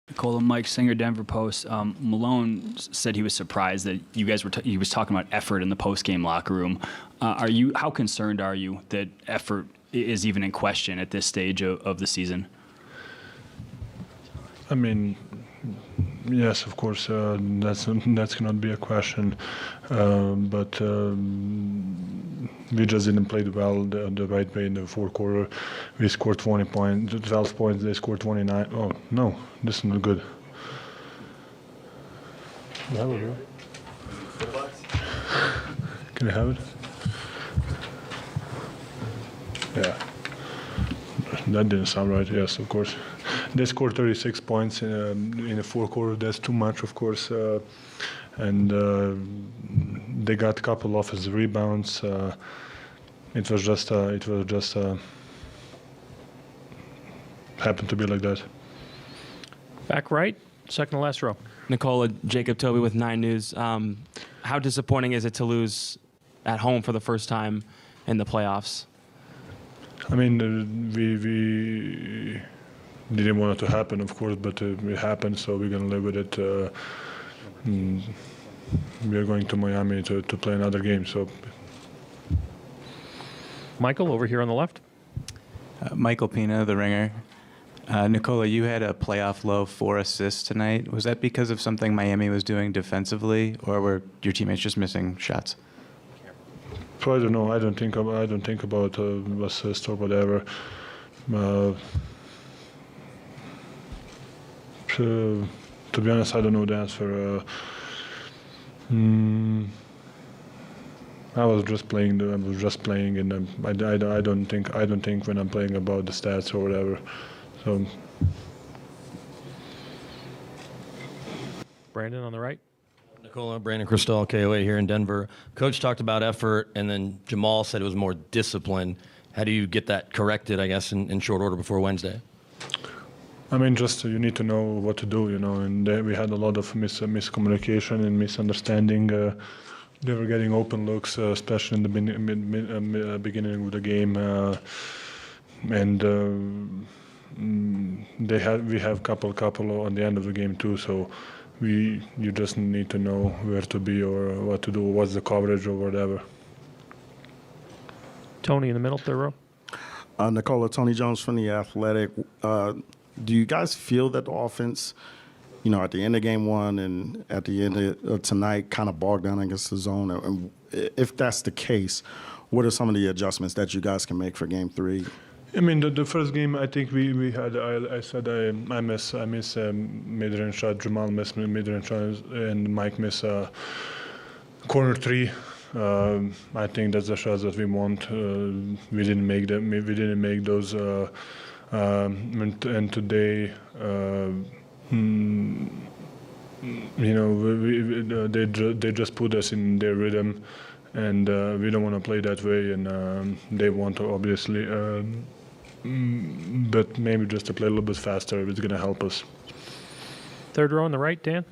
Nikola, Mike Singer, Denver Post. Malone said he was surprised that you guys were. He was talking about effort in the post-game locker room. How concerned are you that effort is even in question at this stage of the season? I mean, yes, of course, that's cannot be a question, but we just didn't play well the right way in the fourth quarter. We scored 12 points. They scored 29. Oh no, this is not good. You have it, bro? Can I have it? Yeah, that didn't sound right. Yes, of course. They scored 36 points in the fourth quarter. That's too much, of course, and they got a couple of offensive rebounds. It was just happened to be like that. Back right, second to last row. Nikola, Jacob Toby with 9 News. How disappointing is it to lose at home for the first time in the playoffs? I mean, we didn't want it to happen, of course, but it happened, so we're going to live with it. We are going to Miami to play another game. So, Michael, over here on the left. Michael Pina, The Ringer. Nikola, you had a playoff low 4 assists tonight. Was that because of something Miami was doing defensively, or were your teammates just missing shots? I don't know. I don't think about assist or whatever. To be honest, I don't know the answer. I was just playing, and I don't think when I'm playing about the stats or whatever. So, Brandon on the right. Nikola, Brandon Cristal, KOA here in Denver. Coach talked about effort, and then Jamal said it was more discipline. How do you get that corrected, I guess, in short order before Wednesday? I mean, just you need to know what to do, and we had a lot of miscommunication and misunderstanding. They were getting open looks, especially in the beginning of the game, and we have couple on the end of the game too. So you just need to know where to be or what to do, what's the coverage or whatever. Tony in the middle, third row. Nikola, Tony Jones from The Athletic. Do you guys feel that the offense, at the end of game one and at the end of tonight, kind of bogged down against the zone? And if that's the case, what are some of the adjustments that you guys can make for game 3? I mean, the first game, I think we had. I said I miss mid-range shot. Jamal missed mid-range shot, and Mike missed corner 3. I think that's the shots that we want. We didn't make them. We didn't make those. And today, they just put us in their rhythm, and we don't want to play that way. And they want to obviously, but maybe just to play a little bit faster. It's going to help us. Third row on the right, Dan.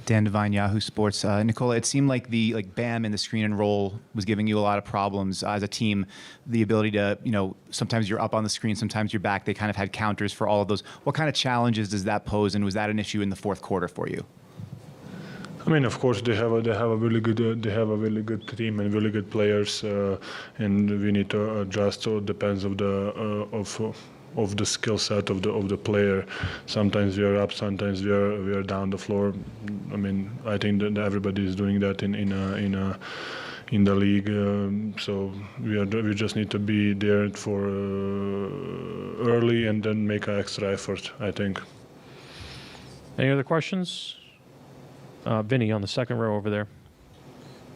Dan Devine, Yahoo Sports. Nikola, it seemed like the BAM and the screen and roll was giving you a lot of problems as a team. The ability to, sometimes you're up on the screen, sometimes you're back. They kind of had counters for all of those. What kind of challenges does that pose, and was that an issue in the fourth quarter for you? I mean, of course, they have a really good team and really good players, and we need to adjust. So it depends of the skill set of the player. Sometimes we are up, sometimes we are down the floor. I mean, I think that everybody is doing that in the league. So we just need to be there for early and then make an extra effort, I think. Any other questions? Vinny on the second row over there.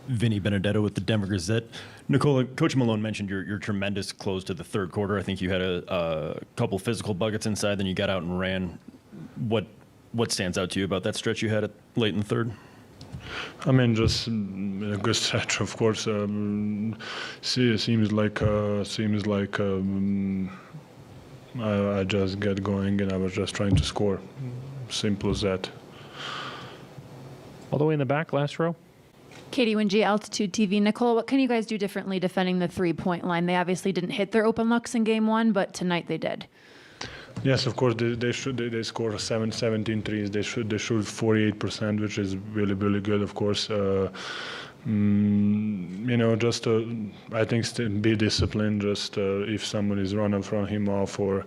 Vinny Benedetto with the Denver Gazette. Nikola, Coach Malone mentioned your tremendous close to the third quarter. I think you had a couple physical buckets inside, then you got out and ran. What stands out to you about that stretch you had late in the third? I mean, just a good stretch, of course. Seems like I just get going and I was just trying to score. Simple as that. All the way in the back, last row. Katie Wingy, Altitude TV. Nikola, what can you guys do differently defending the 3-point line? They obviously didn't hit their open looks in game 1, but tonight they did. Yes, of course they should. They score 17 threes. They shoot 48%, which is really good. Of course, just I think be disciplined. Just if someone is running from him off, or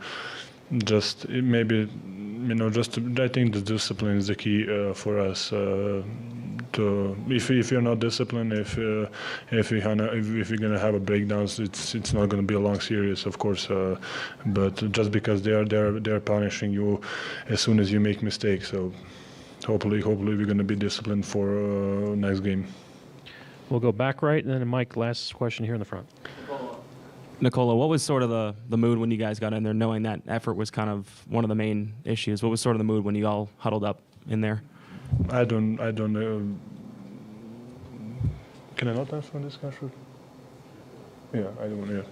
just maybe I think the discipline is the key for us. If you're not disciplined, if you're gonna have a breakdowns, it's not gonna be a long series, of course. But just because they're punishing you as soon as you make mistakes, so hopefully we're gonna be disciplined for next game. We'll go back right, and then Mike, last question here in the front. Nikola, what was sort of the mood when you guys got in there, knowing that effort was kind of one of the main issues? What was sort of the mood when you all huddled up in there? I don't. Can I not answer this question? Yeah, I don't. Yeah.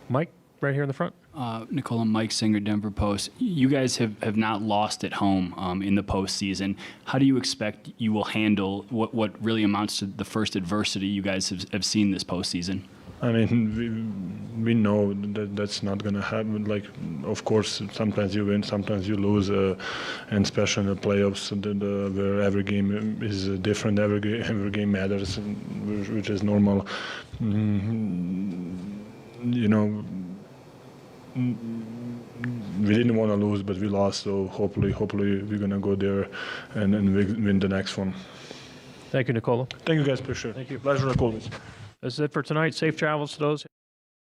Mike, right here in the front. Nikola, Mike Singer, Denver Post. You guys have not lost at home in the postseason. How do you expect you will handle what really amounts to the first adversity you guys have seen this postseason? I mean, we know that that's not going to happen. Like, of course, sometimes you win, sometimes you lose, and especially in the playoffs, where every game is different, every game matters, which is normal. We didn't want to lose, but we lost. So hopefully we're going to go there and win the next one. Thank you, Nikola. Thank you, guys. Appreciate it. Thank you. Pleasure, always. That's it for tonight. Safe travels to those.